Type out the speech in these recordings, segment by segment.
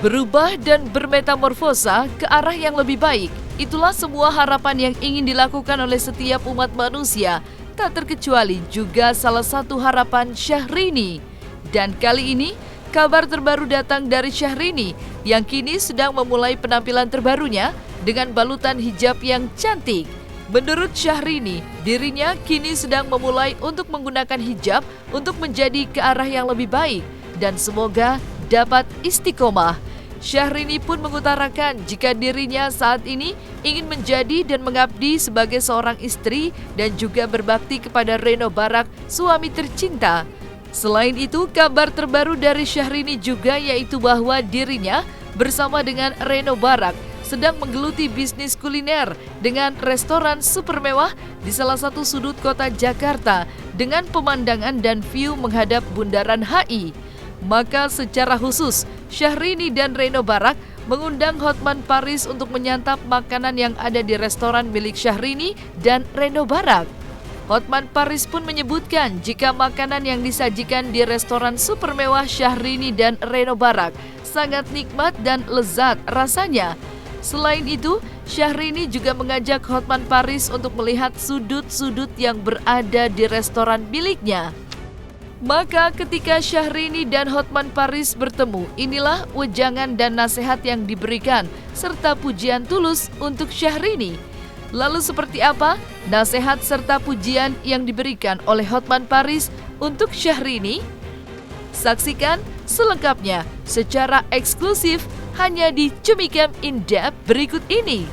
Berubah dan bermetamorfosa ke arah yang lebih baik, itulah semua harapan yang ingin dilakukan oleh setiap umat manusia, tak terkecuali juga salah satu harapan Syahrini. Dan kali ini, kabar terbaru datang dari Syahrini yang kini sedang memulai penampilan terbarunya dengan balutan hijab yang cantik. Menurut Syahrini, dirinya kini sedang memulai untuk menggunakan hijab untuk menjadi ke arah yang lebih baik dan semoga dapat istiqomah. Syahrini pun mengutarakan jika dirinya saat ini ingin menjadi dan mengabdi sebagai seorang istri dan juga berbakti kepada Reno Barak, suami tercinta. Selain itu, kabar terbaru dari Syahrini juga yaitu bahwa dirinya bersama dengan Reno Barak sedang menggeluti bisnis kuliner dengan restoran super mewah di salah satu sudut kota Jakarta dengan pemandangan dan view menghadap Bundaran HI. Maka secara khusus, Syahrini dan Reno Barak mengundang Hotman Paris untuk menyantap makanan yang ada di restoran milik Syahrini dan Reno Barak. Hotman Paris pun menyebutkan jika makanan yang disajikan di restoran super mewah Syahrini dan Reno Barak sangat nikmat dan lezat rasanya. Selain itu, Syahrini juga mengajak Hotman Paris untuk melihat sudut-sudut yang berada di restoran miliknya. Maka ketika Syahrini dan Hotman Paris bertemu, inilah wejangan dan nasihat yang diberikan serta pujian tulus untuk Syahrini. Lalu seperti apa nasihat serta pujian yang diberikan oleh Hotman Paris untuk Syahrini? Saksikan selengkapnya secara eksklusif hanya di Cumicam In-Depth berikut ini.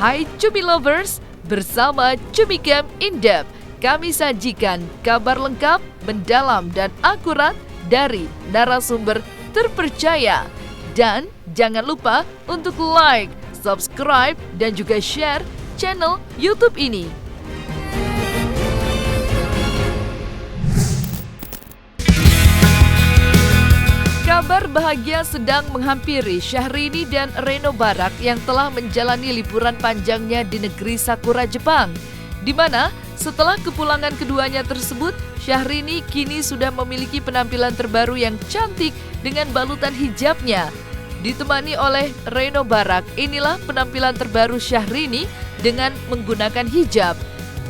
Hai Cumi Lovers, bersama Cumicam In-Depth kami sajikan kabar lengkap, mendalam dan akurat dari narasumber terpercaya. Dan jangan lupa untuk like, subscribe dan juga share channel YouTube ini. Kabar bahagia sedang menghampiri Syahrini dan Reno Barak yang telah menjalani liburan panjangnya di negeri Sakura, Jepang. Di mana setelah kepulangan keduanya tersebut, Syahrini kini sudah memiliki penampilan terbaru yang cantik dengan balutan hijabnya. Ditemani oleh Reno Barak, inilah penampilan terbaru Syahrini dengan menggunakan hijab.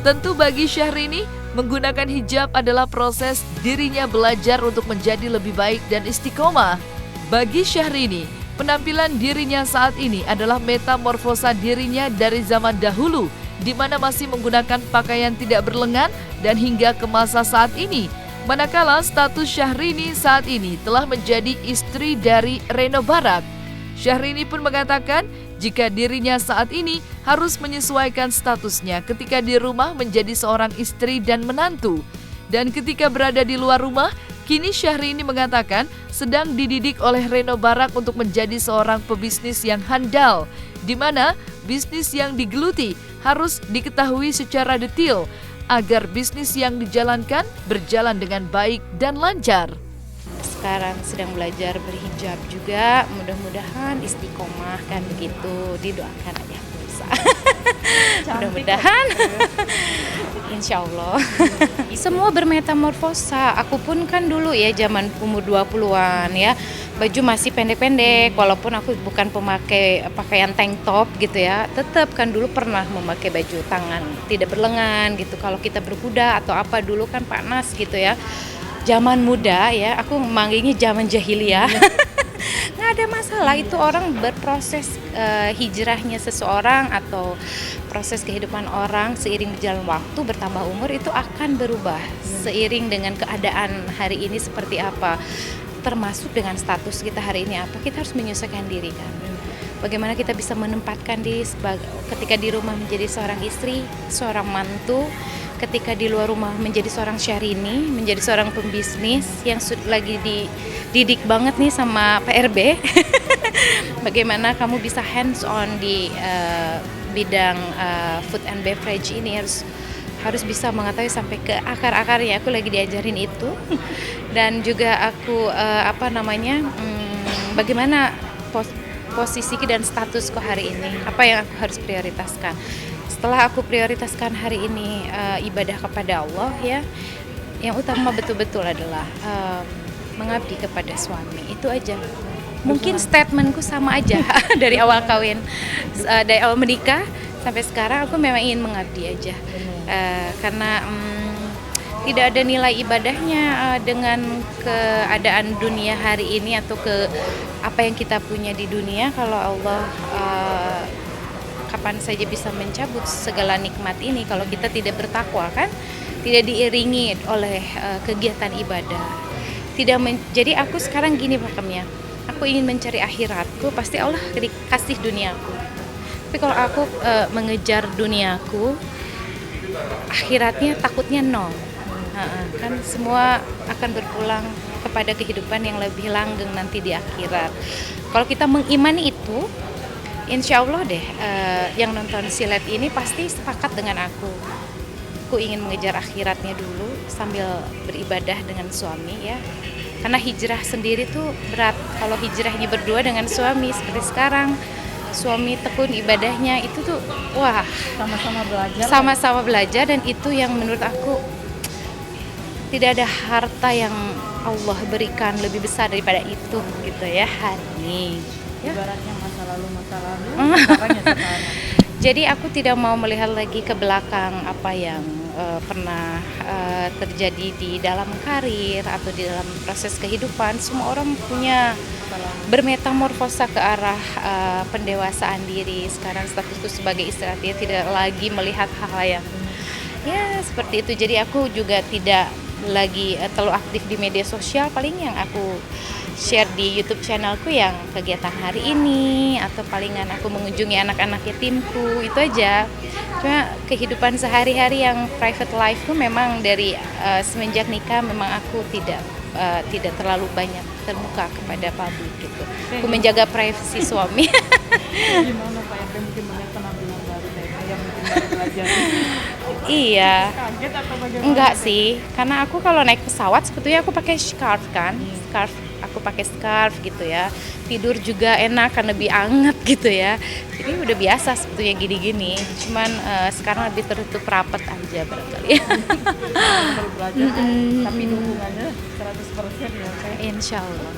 Tentu bagi Syahrini, menggunakan hijab adalah proses dirinya belajar untuk menjadi lebih baik dan istiqomah. Bagi Syahrini, penampilan dirinya saat ini adalah metamorfosa dirinya dari zaman dahulu, di mana masih menggunakan pakaian tidak berlengan dan hingga ke masa saat ini. Manakala status Syahrini saat ini telah menjadi istri dari Reno Barak. Syahrini pun mengatakan jika dirinya saat ini harus menyesuaikan statusnya ketika di rumah menjadi seorang istri dan menantu. Dan ketika berada di luar rumah, kini Syahrini mengatakan sedang dididik oleh Reno Barak untuk menjadi seorang pebisnis yang handal, di mana bisnis yang digeluti harus diketahui secara detail agar bisnis yang dijalankan berjalan dengan baik dan lancar. Sekarang sedang belajar berhijab juga, mudah-mudahan istiqomah kan begitu, didoakan aja bisa. Mudah-mudahan insya Allah. Semua bermetamorfosa, aku pun kan dulu ya zaman umur 20-an ya, baju masih pendek-pendek, walaupun aku bukan pemakai pakaian tank top gitu ya, tetap kan dulu pernah memakai baju tangan tidak berlengan gitu, kalau kita berkuda atau apa dulu kan panas gitu ya. Zaman muda ya, aku mangginya zaman jahiliyah. Nggak ada masalah, itu orang berproses hijrahnya seseorang atau proses kehidupan orang seiring berjalan waktu, bertambah umur itu akan berubah seiring dengan keadaan hari ini seperti apa, termasuk dengan status kita hari ini apa, kita harus menyesuaikan diri kan. Bagaimana kita bisa menempatkan diri ketika di rumah menjadi seorang istri, seorang mantu, ketika di luar rumah menjadi seorang Syahrini, menjadi seorang pembisnis yang lagi dididik banget nih sama PRB. Bagaimana kamu bisa hands on di bidang food and beverage ini, harus bisa mengetahui sampai ke akar-akarnya. Aku lagi diajarin itu. Dan juga aku bagaimana posisiku dan statusku hari ini, apa yang aku harus prioritaskan. Setelah aku prioritaskan hari ini ibadah kepada Allah ya, yang utama betul-betul adalah mengabdi kepada suami. Itu aja. Mungkin statementku sama aja dari awal kawin, dari awal menikah sampai sekarang aku memang ingin mengabdi aja. Karena tidak ada nilai ibadahnya dengan keadaan dunia hari ini atau ke apa yang kita punya di dunia kalau Allah kapan saja bisa mencabut segala nikmat ini kalau kita tidak bertakwa, kan, tidak diiringi oleh kegiatan ibadah. Jadi aku sekarang gini pakemnya, aku ingin mencari akhiratku, pasti Allah kasih duniaku. Tapi kalau aku mengejar duniaku, akhiratnya takutnya nol. Kan semua akan berpulang kepada kehidupan yang lebih langgeng nanti di akhirat. Kalau kita mengimani itu, insya Allah deh yang nonton silet ini pasti sepakat dengan aku. Aku ingin mengejar akhiratnya dulu sambil beribadah dengan suami, ya. Karena hijrah sendiri tuh berat. Kalau hijrahnya berdua dengan suami seperti sekarang, suami tekun ibadahnya itu tuh wah, sama-sama belajar dan itu yang menurut aku tidak ada harta yang Allah berikan lebih besar daripada itu gitu ya, Hani. Ibaratnya masa lalu sekarang ya sekarang. Jadi aku tidak mau melihat lagi ke belakang apa yang pernah terjadi di dalam karir atau di dalam proses kehidupan. Semua orang punya bermetamorfosa ke arah pendewasaan diri. Sekarang statusku sebagai istri dia tidak lagi melihat hal-hal yang ya seperti itu. Jadi aku juga tidak lagi terlalu aktif di media sosial. Paling yang aku share di YouTube channelku yang kegiatan hari ini atau palingan aku mengunjungi anak-anak yatimku, itu aja. Cuma kehidupan sehari-hari yang private life tuh memang dari semenjak nikah memang aku tidak terlalu banyak terbuka kepada publik gitu. Aku menjaga privasi suami. Gimana Pak RT mungkin melihat penampilan baru yang mungkin baru belajar? Iya. Kaget atau bagaimana? Enggak sih, karena aku kalau naik pesawat sebetulnya aku pakai scarf kan, aku pakai scarf gitu ya. Tidur juga enak kan, lebih anget gitu ya. Jadi udah biasa sebetulnya gini-gini. Cuman sekarang lebih tertutup rapat aja barangkali. Baru belajar, tapi dukungannya 100% ya. Insya Allah.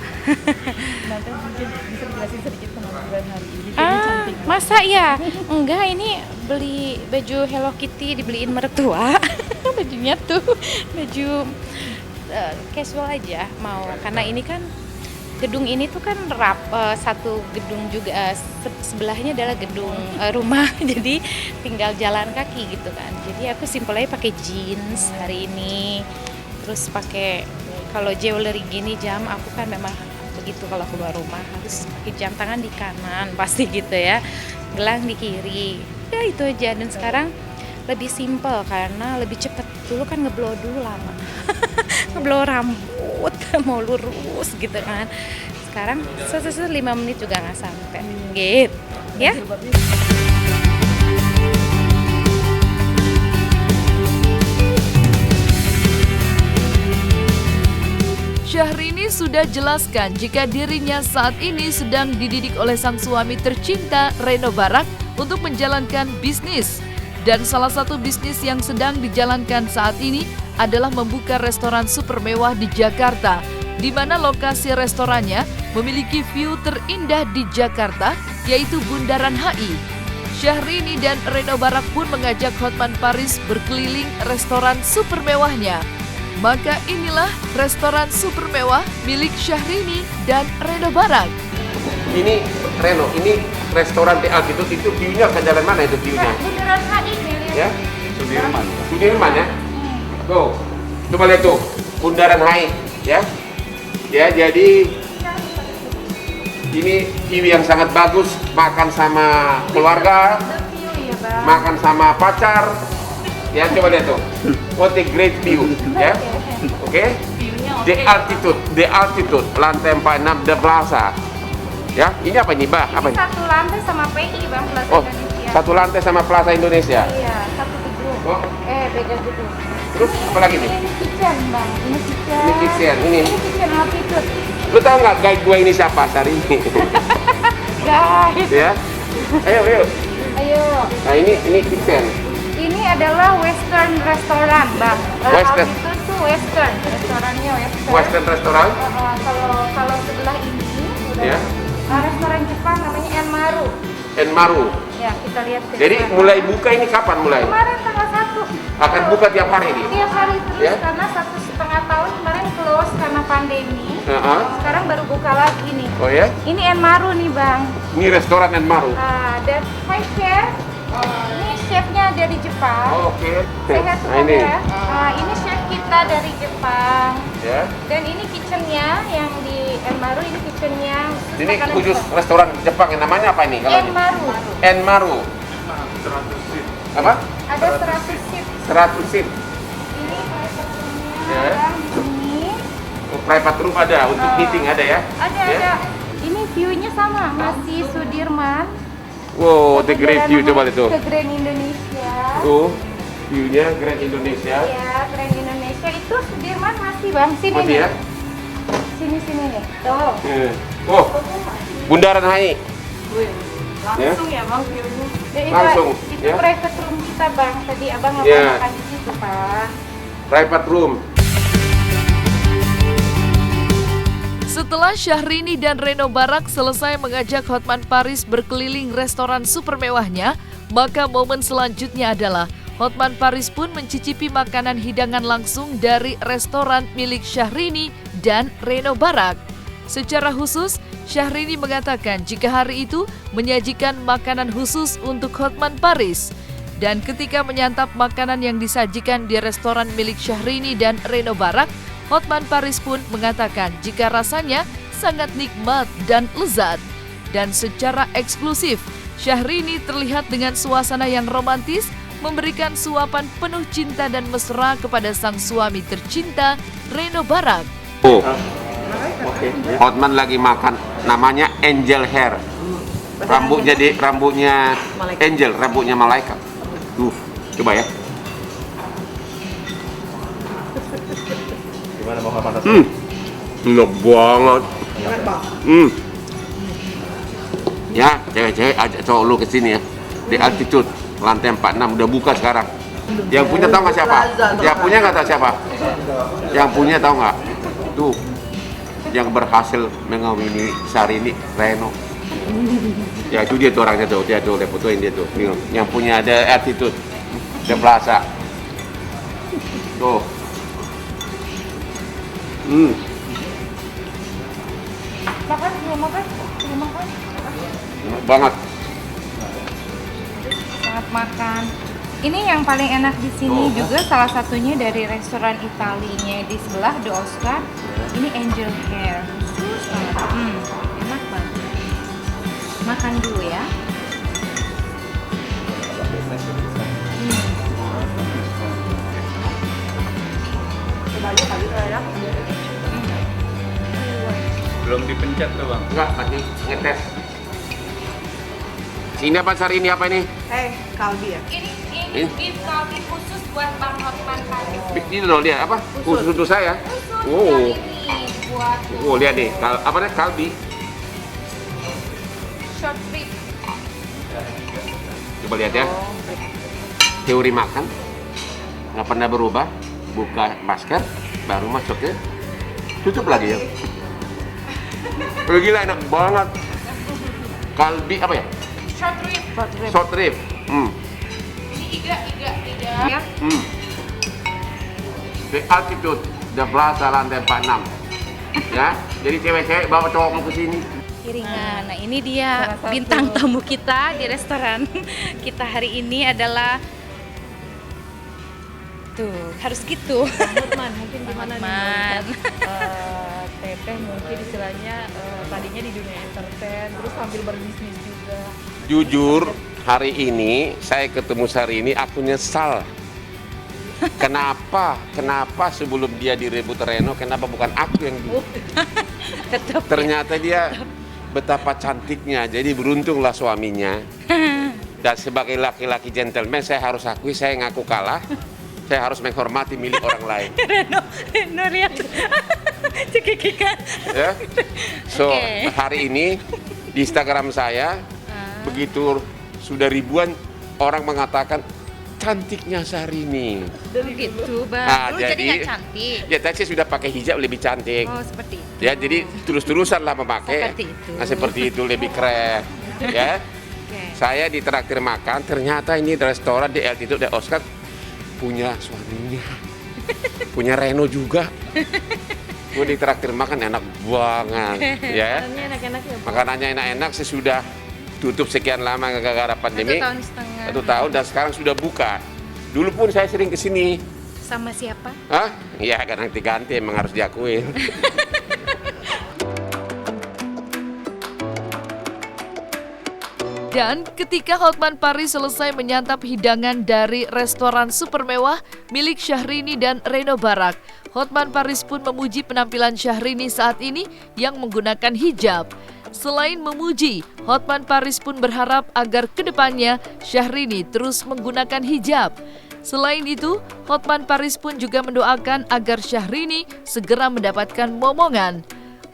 Nanti mungkin bisa dijelasin sedikit penampilan hari ini. Cantik. Masa ya? Enggak, ini beli baju Hello Kitty dibeliin mertua. Bajunya tuh baju casual aja mau, karena ini kan gedung ini tuh kan satu gedung juga, sebelahnya adalah gedung rumah, jadi tinggal jalan kaki gitu kan. Jadi aku simpel aja pakai jeans hari ini, terus pakai kalau jewelry gini, jam aku kan memang begitu kalau keluar rumah harus pakai jam tangan di kanan pasti gitu ya, gelang di kiri, ya itu aja. Dan sekarang lebih simpel karena lebih cepet. Dulu kan ngeblow dulu lama, ngeblow rambut mau lurus gitu kan. Sekarang 5 menit juga nggak sampai, gitu ya. Syahrini sudah jelaskan jika dirinya saat ini sedang dididik oleh sang suami tercinta Reno Barak untuk menjalankan bisnis. Dan salah satu bisnis yang sedang dijalankan saat ini adalah membuka restoran super mewah di Jakarta, di mana lokasi restorannya memiliki view terindah di Jakarta, yaitu Bundaran HI. Syahrini dan Reno Barak pun mengajak Hotman Paris berkeliling restoran super mewahnya. Maka inilah restoran super mewah milik Syahrini dan Reno Barak. Ini Reno, ini restoran The Altitude, itu view-nya ke jalan mana itu view-nya? Bundaran HI Ya? Sudirman ya? Tuh, coba lihat tuh, Bundaran HI ya. Ya, jadi ini view yang sangat bagus, makan sama keluarga, makan sama pacar. Ya, coba lihat tuh. What a great view, ya. Oke. The Altitude, lantai 46 The Plaza. Ya, ini apa nih, Bah? Apa? Satu lantai sama PI, Bang, Plaza Oh, Indonesia. satu lantai sama Plaza Indonesia. Iya, satu gedung. Oh, Beda gedung. terus apa lagi nih? Ini kitchen, Bang. Ini kitchen. Ini kitchen, ini. Ini kitchen Altitude. Lu tahu nggak guide gue ini siapa hari ini? Guys, Ya. Ayo. ayo. Nah, ini kitchen. Ini adalah Western Restaurant, Bang. Western. Altitude tuh Western, restorannya Western. Western restoran. Kalau sebelah ini Ya. restoran Jepang namanya Enmaru. Enmaru. Ya, kita lihat ke Jadi sana. mulai buka ini kapan mulai? Kemarin tanggal 1. Akan buka tiap hari ini. Tiap hari terus Ya. karena 1,5 tahun kemarin close karena pandemi. Sekarang baru buka lagi nih. Oh ya? Ini Enmaru nih, Bang. Ini restoran Enmaru. Dan hai chef. Ini chefnya dari Jepang. Oh, oke. Sehat Nah ini. ya. Ini chef kita dari Jepang. Ya. Dan ini kitchennya yang di Enmaru, ini kitchennya Ini makanan khusus Jepang. restoran Jepang yang namanya apa ini? Kalau ini? Enmaru. Enmaru. Apa? Ada 100 seat. 100 seat. Ini private room-nya, Ya. Bang, di sini. Oh, private room ada untuk meeting ada ya? Ada, Ya. ada. Ini view-nya sama, masih Sudirman. Wow, the great view coba itu. Ke Grand Indonesia. Tuh, view-nya Grand Indonesia. Ya, Grand Indonesia itu Sudirman masih, Bang. Sini Masih nih. ya? Sini nih. Tuh. Oh, Bundaran HI. Langsung ya Bang view-nya. Ya, Langsung, itu ya. private room kita, Bang. Tadi Abang nggak Ya. mau makan di situ, Pak. Private room. Setelah Syahrini dan Reno Barak selesai mengajak Hotman Paris berkeliling restoran super mewahnya, maka momen selanjutnya adalah Hotman Paris pun mencicipi makanan hidangan langsung dari restoran milik Syahrini dan Reno Barak. Secara khusus, Syahrini mengatakan jika hari itu menyajikan makanan khusus untuk Hotman Paris. Dan ketika menyantap makanan yang disajikan di restoran milik Syahrini dan Reno Barak, Hotman Paris pun mengatakan jika rasanya sangat nikmat dan lezat. Dan secara eksklusif, Syahrini terlihat dengan suasana yang romantis memberikan suapan penuh cinta dan mesra kepada sang suami tercinta, Reno Barak. Oh, Hotman lagi makan, namanya angel hair. Rambutnya angel, rambutnya malaikat. Tuh, coba ya. Gimana mau panas? Enak banget. Ya, cewek-cewek ajak cowok lu ke sini ya. Di altitude lantai 46 udah buka sekarang. Yang punya tahu nggak siapa? Yang punya nggak tahu siapa? Yang punya tahu nggak? Tuh, yang berhasil mengawini Syahrini, Reno. Ya itu dia tuh orangnya tuh, dia tuh, lihat fotoin dia tuh. Yang punya ada altitude, The Plaza. Tuh. Makan, belum makan? Belum makan? Enak banget. Sangat makan. Ini yang paling enak di sini juga salah satunya dari restoran Italinya di sebelah The Oscar. Ini angel hair. Enak banget. Makan dulu ya. Belum dipencet tuh Bang. Enggak, masih ngetes. Ini apa Syahrini apa ini? Kalbi ya? Ini beef kalbi khusus buat Bang Hotman Paris. Ini loh lihat apa? Khusus untuk saya. Khusus Oh. yang ini buat Oh, lihat nih. Apa namanya? Kalbi. short rib. Coba lihat ya. Teori makan nggak pernah berubah. Buka masker, baru masuk ya. Tutup lagi ya. Gila enak banget. Kalbi apa ya? Short rib. Short rib. Ini iga. Ya. The altitude, The Plaza lantai 46. Ya, jadi cewek-cewek bawa cowokmu ke sini. Piringan. Nah, ini dia bintang tamu kita di restoran kita hari ini adalah tuh, harus gitu. Hotman, mungkin gimana nih Hotman. melihat, Teteh mungkin istilahnya tadinya di dunia entertain, terus sambil berbisnis juga. Jujur, hari ini saya ketemu Syahrini, aku nyesal. Kenapa sebelum dia direbut Reno, kenapa bukan aku yang dulu? Tetap Ternyata dia betapa cantiknya, jadi beruntunglah suaminya. Dan sebagai laki-laki gentleman, saya harus akui, saya ngaku kalah. Saya harus menghormati milik orang lain. Reno lihat. Cekikikan. Ya. So, Oke. hari ini di Instagram saya, begitu sudah ribuan orang mengatakan, cantiknya Syahrini. Gitu bang. Ah, Lu jadi nggak cantik. Ya tadi saya sudah pakai hijab lebih cantik. Oh seperti itu. Ya jadi terus-terusan lah memakai. Seperti itu. Nah, seperti itu lebih keren. Ya. Oke. Saya ditraktir makan, ternyata ini restoran di Altitude de Oscar punya suaminya. Punya Reno juga. Gue ditraktir makan enak banget, ya. Makanannya enak-enak ya, Bu? Makanannya enak-enak sesudah tutup sekian lama gara-gara pandemi. 1 tahun setengah. 1 tahun dan sekarang sudah buka. Dulu pun saya sering ke sini. Sama siapa? Hah? Iya, ganti-ganti emang harus diakuin. Dan ketika Hotman Paris selesai menyantap hidangan dari restoran super mewah milik Syahrini dan Reno Barak, Hotman Paris pun memuji penampilan Syahrini saat ini yang menggunakan hijab. Selain memuji, Hotman Paris pun berharap agar kedepannya Syahrini terus menggunakan hijab. Selain itu, Hotman Paris pun juga mendoakan agar Syahrini segera mendapatkan momongan.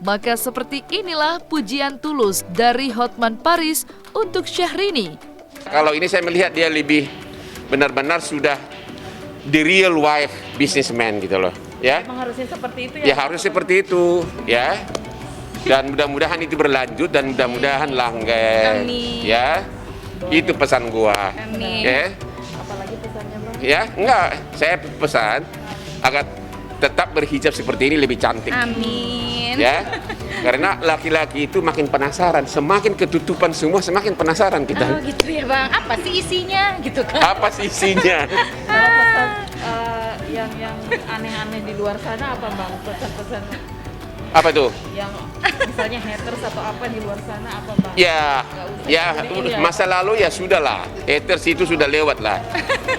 Maka seperti inilah pujian tulus dari Hotman Paris untuk Syahrini. Kalau ini saya melihat dia lebih benar-benar sudah the real wife businessman gitu loh, ya. Emang harusnya seperti itu ya? Ya harus seperti itu, ya. Dan mudah-mudahan itu berlanjut dan mudah-mudahan langgeng, Amin. ya. Itu pesan gua. Amin. Ya. Apalagi pesannya Bang? Ya, enggak, saya pesan agar tetap berhijab seperti ini lebih cantik. Amin. Ya. Karena laki-laki itu makin penasaran, semakin ketutupan semua semakin penasaran Oh kita. gitu ya bang. Apa sih isinya gitu kan? Apa sih isinya? Kalau pesan yang aneh-aneh di luar sana apa Bang? Pesan-pesan Apa tuh? yang misalnya haters atau apa di luar sana apa Bang? Ya, Nggak usah ya seperti ini ya. masa lalu ya sudahlah, haters itu sudah lewat lah.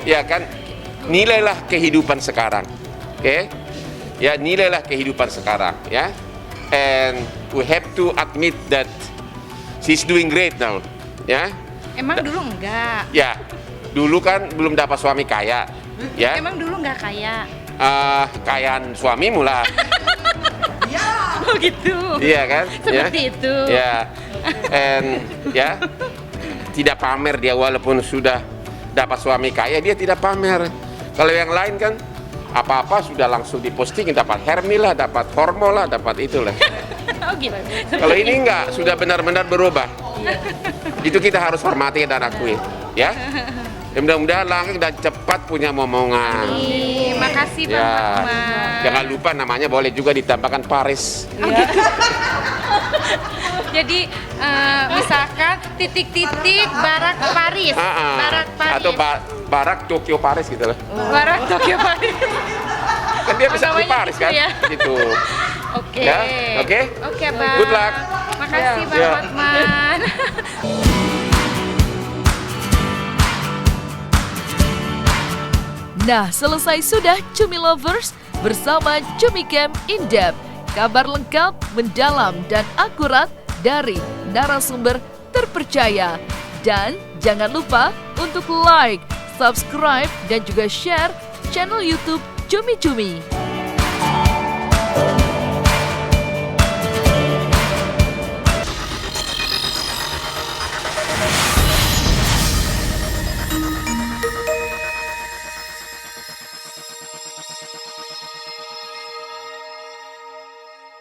Ya kan, nilailah kehidupan sekarang, oke? Ya nilailah kehidupan sekarang, ya. And we have to admit that she's doing great now, ya. Emang dulu enggak? Ya, dulu kan belum dapat suami kaya, ya. Emang dulu enggak kaya? Kayaan suamimu lah, Oh gitu. iya kan? Seperti ya? itu. Ya, and ya tidak pamer dia walaupun sudah dapat suami kaya dia tidak pamer. Kalau yang lain kan apa-apa sudah langsung diposting, dapat Hermi lah, dapat Hormo lah, dapat itulah. Oh gitu. Kalau ini enggak, sudah benar-benar berubah. Itu kita harus hormati dan akui, ya. Ya, mudah-mudahan langgeng dan cepat punya momongan. Makasih Bang Ya, Hotman. jangan lupa namanya boleh juga ditambahkan Paris. Jadi misalkan titik-titik Barak Paris. Barak Paris. Atau Barak Tokyo Paris gitu loh. Barak Tokyo Paris. Kan dia bisa di namanya Paris gitu kan? ya. Gitu. Oke. Ya, oke? Oke Bang. Good luck. Makasih Bang Ya. Hotman. Nah, selesai sudah Cumi Lovers bersama Cumi Camp In Depth. Kabar lengkap, mendalam, dan akurat dari narasumber terpercaya. Dan jangan lupa untuk like, subscribe, dan juga share channel YouTube Cumi Cumi.